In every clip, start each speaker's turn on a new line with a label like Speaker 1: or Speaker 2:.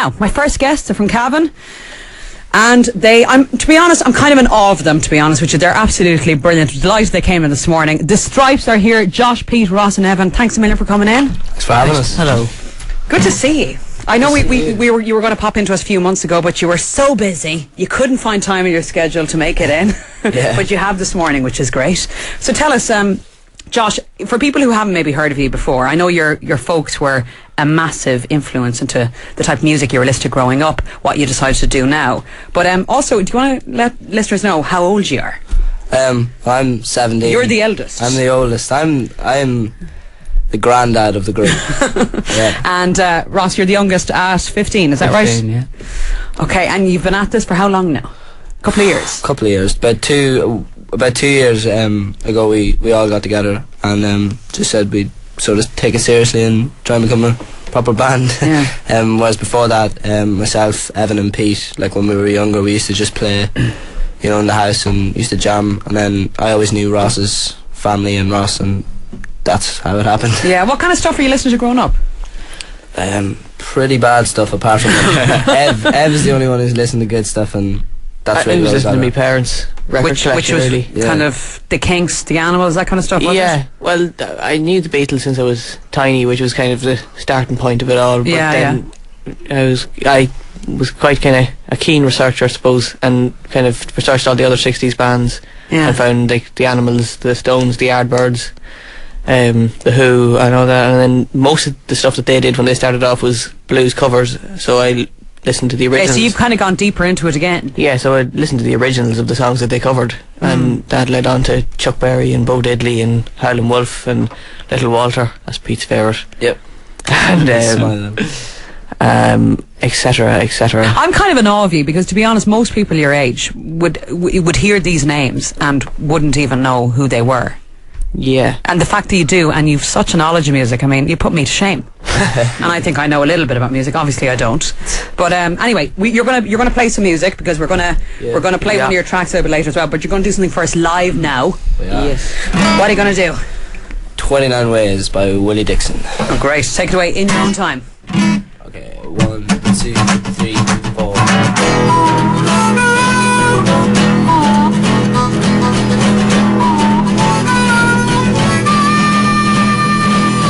Speaker 1: Now, my first guests are from Cavan. And to be honest, I'm kind of in awe of them, to be honest with you. They're absolutely brilliant. Delighted they came in this morning. The Strypes are here. Josh, Pete, Ross and Evan. Thanks a million for coming in.
Speaker 2: Thanks for having us.
Speaker 3: Hello.
Speaker 1: Good to see you. I know you were going to pop into us a few months ago, but you were so busy. You couldn't find time in your schedule to make it in.
Speaker 2: Yeah.
Speaker 1: But you have this morning, which is great. So tell us, Josh, for people who haven't maybe heard of you before, I know your folks were a massive influence into the type of music you were listening to growing up, what you decided to do now. But also, do you want to let listeners know how old you are?
Speaker 2: I'm 17.
Speaker 1: You're the eldest.
Speaker 2: I'm the oldest. I'm the granddad of the group. Yeah.
Speaker 1: And Ross, you're the youngest at 15, is that
Speaker 3: 15,
Speaker 1: right?
Speaker 3: Yeah.
Speaker 1: Okay, and you've been at this for how long now? A couple of years?
Speaker 2: Couple of years. About 2 years ago we all got together and just said we'd sort of take it seriously and try and become a proper band.
Speaker 1: Yeah.
Speaker 2: Whereas before that, myself, Evan and Pete, like when we were younger, we used to just play, you know, in the house and used to jam. And then I always knew Ross's family and Ross, and that's how it happened.
Speaker 1: Yeah, what kind of stuff were you listening to growing up?
Speaker 2: Pretty bad stuff apart from Ev is the only one who's listened to good stuff, and that's
Speaker 3: I
Speaker 2: really
Speaker 3: was
Speaker 2: what
Speaker 3: listening to
Speaker 2: got
Speaker 3: my
Speaker 2: her.
Speaker 3: parents' record
Speaker 1: Which
Speaker 3: collection,
Speaker 1: was
Speaker 3: really.
Speaker 2: Yeah.
Speaker 1: kind of the Kinks, the Animals, that kind of stuff, wasn't
Speaker 3: Yeah,
Speaker 1: it?
Speaker 3: well, I knew the Beatles since I was tiny, which was kind of the starting point of it all. But
Speaker 1: Yeah,
Speaker 3: then I was quite kind of a keen researcher, I suppose, and kind of researched all the other 60s bands
Speaker 1: Yeah.
Speaker 3: and found like the Animals, the Stones, the Yardbirds, the Who, and all that. And then most of the stuff that they did when they started off was blues covers, so I listened to the
Speaker 1: Okay,
Speaker 3: originals.
Speaker 1: so you've kind of gone deeper into it again.
Speaker 3: Yeah, so I listened to the originals of the songs that they covered, and that led on to Chuck Berry and Bo Diddley and Howlin' Wolf and Little Walter, that's Pete's favourite,
Speaker 2: Yep.
Speaker 3: and etc, etc.
Speaker 1: I'm kind of in awe of you because, to be honest, most people your age would hear these names and wouldn't even know who they were.
Speaker 3: Yeah.
Speaker 1: And the fact that you do, and you've such a knowledge of music, I mean, you put me to shame. And I think I know a little bit about music. Obviously, I don't. But anyway, you're gonna play some music because we're gonna play one of your tracks a little bit later as well. But you're gonna do something for us live now.
Speaker 3: Yes.
Speaker 1: What are you gonna do?
Speaker 2: 29 Ways by Willie Dixon.
Speaker 1: Oh, great. Take it away in your own time.
Speaker 2: Okay, 1, 2, 3, 4.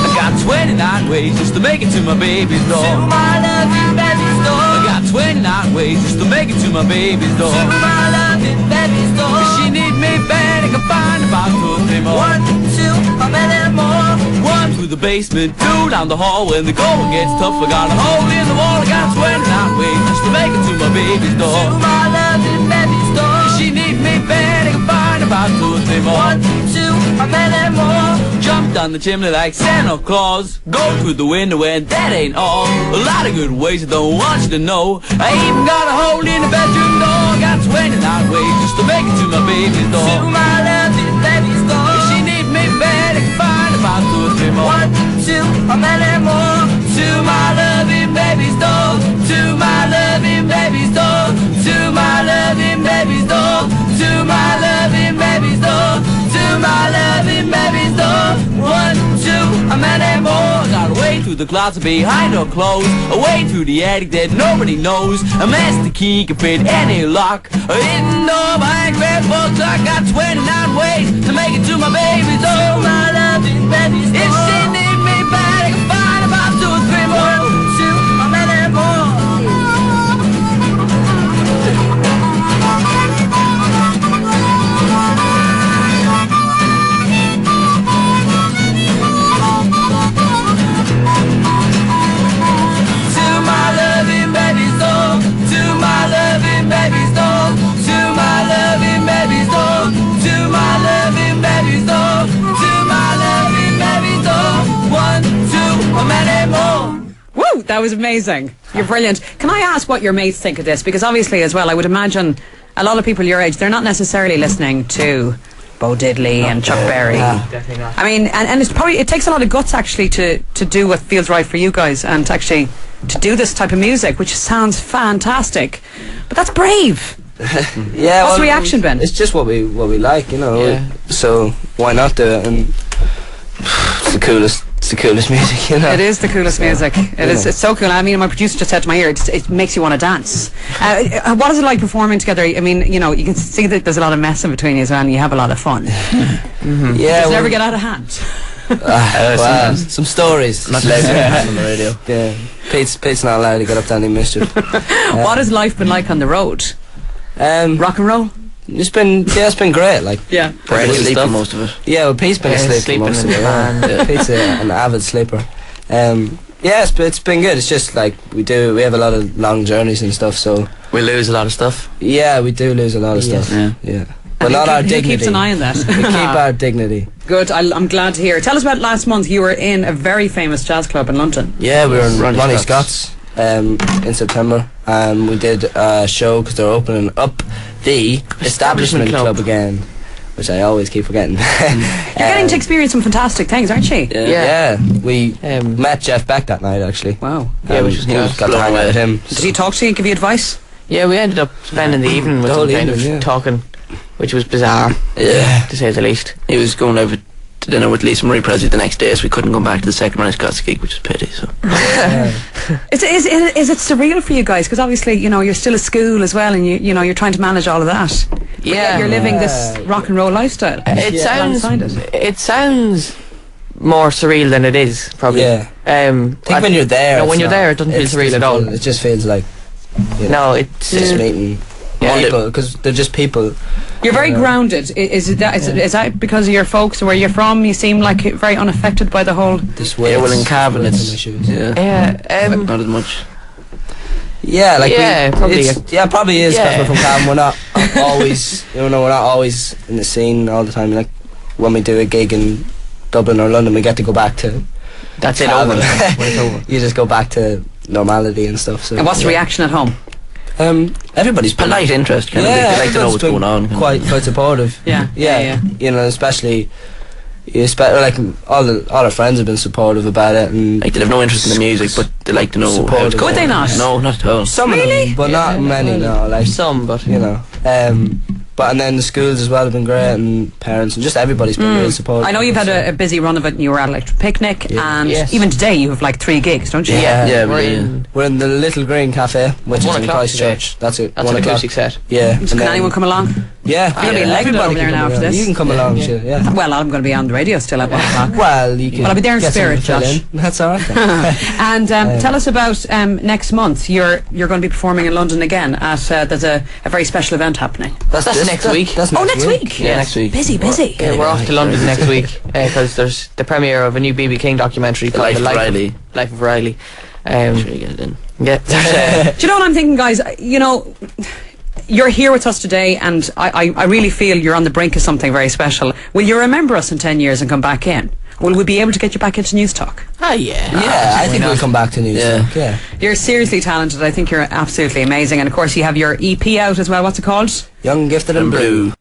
Speaker 4: I got 29 ways just to make it to my baby's door.
Speaker 5: To my loving baby's door.
Speaker 4: I got 29 ways just to make it to my baby's door.
Speaker 5: To my loving baby's door.
Speaker 4: If she need me bad, I can find about 2 or 3 more.
Speaker 5: 1, 2, how many more?
Speaker 4: 1 through the basement, 2 down the hall. When the going gets tough, I got a hole in the wall. I got 29 ways just to make it to my baby's door.
Speaker 5: To my loving baby's door.
Speaker 4: If she need me bad, I can find about 2 or 3 more.
Speaker 5: 1, 2, how many more?
Speaker 4: Jump down the chimney like Santa Claus. Go through the window and that ain't all. A lot of good ways I don't want you to know. I even got a hole in the bedroom door. Got 29 ways just to make it to my baby's door.
Speaker 5: To my loving baby's door.
Speaker 4: If she need me bad, I can find about 2 or 3 more.
Speaker 5: 1, 2, how many more?
Speaker 4: To my loving baby's door. To my loving baby's door. To my loving baby's door. To my loving baby's door. To my loving baby's door. 1, 2, how many more? Got away through the closet behind her clothes. Away through the attic that nobody knows. A master key can fit any lock. A hidden door behind red books. I got 29 ways to make it to my baby's door.
Speaker 5: To my loving baby's door.
Speaker 4: If she need me bad, I can find about 2 or 3 more.
Speaker 5: 1, 2, how many more?
Speaker 1: Woo, that was amazing. You're brilliant. Can I ask what your mates think of this? Because obviously, as well, I would imagine a lot of people your age, they're not necessarily listening to Bo Diddley and Chuck Berry.
Speaker 3: Definitely not.
Speaker 1: I mean, and it's probably, it takes a lot of guts actually to do what feels right for you guys and to actually to do this type of music, which sounds fantastic. But that's brave.
Speaker 2: Yeah.
Speaker 1: What's the reaction been?
Speaker 2: It's just what we like, you know.
Speaker 3: Yeah.
Speaker 2: So why not do it? And it's the coolest it's the coolest music, you know.
Speaker 1: It is the coolest music. It is. It's so cool. I mean, my producer just said to my ear, it makes you want to dance. What is it like performing together? I mean, you know, you can see that there's a lot of messing between you as well, and you have a lot of fun.
Speaker 2: Yeah.
Speaker 1: Does it ever get out of hand?
Speaker 2: Well, some stories.
Speaker 6: Not allowed to have on the radio.
Speaker 2: Yeah. Pete's not allowed to get up to any mischief.
Speaker 1: What has life been like on the road? Rock and roll?
Speaker 2: It's been great. Like,
Speaker 1: Yeah.
Speaker 6: Bread
Speaker 2: Really
Speaker 6: asleep for
Speaker 2: stuff.
Speaker 6: most of it.
Speaker 2: yeah, well, Pete's been asleep for
Speaker 3: sleeping
Speaker 2: most
Speaker 3: in
Speaker 2: of it.
Speaker 3: the van.
Speaker 2: Yeah. Pete's an avid sleeper. Yeah, it's been good. It's just like we have a lot of long journeys and stuff. So
Speaker 6: We lose a lot of stuff.
Speaker 2: yeah, we do lose a lot of stuff.
Speaker 6: Yeah.
Speaker 2: But not our
Speaker 1: Who
Speaker 2: dignity.
Speaker 1: keeps an eye on that?
Speaker 2: We keep our dignity.
Speaker 1: Good. I'm glad to hear. Tell us about last month. You were in a very famous jazz club in London.
Speaker 2: Yeah, we were in
Speaker 6: Ronnie
Speaker 2: Ronnie
Speaker 6: Scott's.
Speaker 2: Scott's in September. We did a show because they're opening up the Establishment Club again, which I always keep forgetting.
Speaker 1: You're getting to experience some fantastic things, aren't you?
Speaker 2: Yeah, we
Speaker 3: Um,
Speaker 2: met Jeff Beck that night actually.
Speaker 1: Wow.
Speaker 3: Yeah, which was
Speaker 2: he
Speaker 3: class.
Speaker 2: got to hang out with him.
Speaker 1: Did he talk to you and give you advice?
Speaker 3: Yeah, we ended up spending the evening with
Speaker 2: The whole
Speaker 3: him, kind
Speaker 2: evening,
Speaker 3: of
Speaker 2: yeah.
Speaker 3: talking, which was bizarre,
Speaker 6: Yeah.
Speaker 3: to say the least.
Speaker 6: He was going over to dinner with Lisa Marie Presley the next day, so we couldn't go back to the second Ronnie Scott's gig, which is a pity. So
Speaker 1: Is it surreal for you guys? Because obviously, you know, you're still at school as well, and you know you're trying to manage all of that. But yet you're living this rock and roll lifestyle.
Speaker 3: It
Speaker 1: alongside
Speaker 3: sounds
Speaker 1: it.
Speaker 3: it sounds more surreal than it is, probably.
Speaker 2: Yeah.
Speaker 3: I
Speaker 2: think when you're there,
Speaker 3: No,
Speaker 2: it's
Speaker 3: when you're
Speaker 2: not-
Speaker 3: there, it doesn't feel surreal at all.
Speaker 2: It just feels like, you know,
Speaker 3: No, it's
Speaker 2: just meeting people because they're just people.
Speaker 1: You're very grounded. Is that because of your folks or where you're from? You seem like very unaffected by the whole.
Speaker 2: This
Speaker 6: yeah, well in Cavan
Speaker 2: some
Speaker 6: it's
Speaker 2: issues.
Speaker 6: not as much.
Speaker 2: Yeah, like
Speaker 3: Yeah, probably.
Speaker 2: Probably is because
Speaker 3: Yeah.
Speaker 2: we're from Cavan. We're not always, we're not always in the scene all the time. Like when we do a gig in Dublin or London, we get to go back to
Speaker 3: that's it
Speaker 2: Cavan.
Speaker 3: over. When it's over.
Speaker 2: You just go back to normality and stuff. So
Speaker 1: And what's the reaction at home?
Speaker 2: Everybody's been
Speaker 6: Polite interest, kind of. They like to know what's going on.
Speaker 2: Quite supportive.
Speaker 1: Yeah.
Speaker 2: You know, especially like all our friends have been supportive about it, and
Speaker 6: Like they have no interest in the music, but they like to know how
Speaker 2: Supportive.
Speaker 6: it's
Speaker 1: Would
Speaker 6: going.
Speaker 1: they not?
Speaker 6: No, not at all.
Speaker 2: some of them, but not many. No, like
Speaker 3: Some, but
Speaker 2: you know. But and then the schools as well have been great, and parents and just everybody's been really supportive.
Speaker 1: I know you've had a busy run of it, and you were at Electric Picnic, and
Speaker 3: Yes.
Speaker 1: even today you have like 3 gigs, don't you?
Speaker 6: Yeah,
Speaker 3: we're
Speaker 6: really,
Speaker 3: in.
Speaker 2: We're in the Little Green Cafe, which is
Speaker 3: 1
Speaker 2: in
Speaker 3: o'clock
Speaker 2: Christchurch. That's it.
Speaker 3: That's
Speaker 2: 1
Speaker 3: an
Speaker 2: o'clock.
Speaker 3: acoustic set.
Speaker 2: Yeah.
Speaker 1: So
Speaker 2: and
Speaker 1: can
Speaker 2: then-
Speaker 1: anyone come along?
Speaker 2: Yeah,
Speaker 1: I'm gonna be legged over there now
Speaker 2: come
Speaker 1: after
Speaker 2: along.
Speaker 1: this.
Speaker 2: You can come along, sure. Yeah.
Speaker 1: Well, I'm going to be on the radio still at 1 o'clock.
Speaker 2: Well, you can.
Speaker 1: Well, I'll be there in
Speaker 2: get
Speaker 1: spirit,
Speaker 2: someone to fill
Speaker 1: Josh.
Speaker 2: in. That's all right. Then.
Speaker 1: And tell us about next month. You're going to be performing in London again at there's a very special event happening.
Speaker 3: That's next week.
Speaker 2: That's
Speaker 1: Next week.
Speaker 6: Yeah, next week.
Speaker 1: Busy.
Speaker 3: Yeah, we're off to London next week because there's the premiere of a new B.B. King documentary called
Speaker 6: Life of
Speaker 3: The
Speaker 6: Riley.
Speaker 3: Life of Riley.
Speaker 6: Sure you get it in.
Speaker 3: Yeah,
Speaker 1: Do you know what I'm thinking, guys? You know, you're here with us today, and I really feel you're on the brink of something very special. Will you remember us in 10 years and come back in? Will we be able to get you back into News Talk?
Speaker 3: yeah.
Speaker 2: Yeah, I think we'll come back to news.
Speaker 6: Yeah.
Speaker 2: Yeah.
Speaker 1: You're seriously talented. I think you're absolutely amazing. And of course, you have your EP out as well. What's it called?
Speaker 2: Young, gifted, and blue.